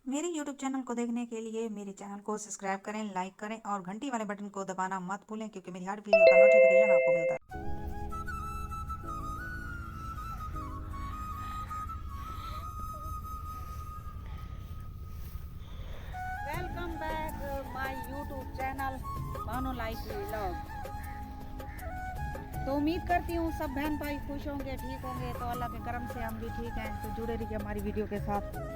मेरे YouTube channel को देखने के लिए मेरे चैनल को सब्सक्राइब करें, लाइक करें और घंटी वाले बटन को दबाना मत भूलें क्योंकि मेरी हर वीडियो का नोटिफिकेशन आपको मिलता है। Welcome back my YouTube channel मानो लाइफ व्लॉग। तो उम्मीद करती हूँ सब बहन भाई खुश होंगे, ठीक होंगे। तो अल्लाह के करम से हम भी ठीक हैं। तो जुड़े रहिए हमारी वीडियो के साथ।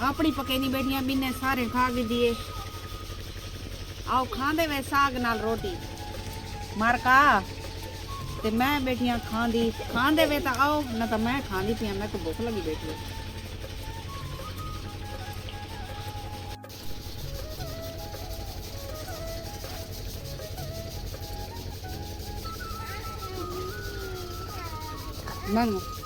अपनी पकेनी बेटियां भी ने सारे खा के दिए। आओ खांदे वे साग नाल रोटी मार का ते मैं बेटियां खांदे वे तो आओ ना तो मैं खांदी पिया। मैं तो भूख लगी बैठी। मंग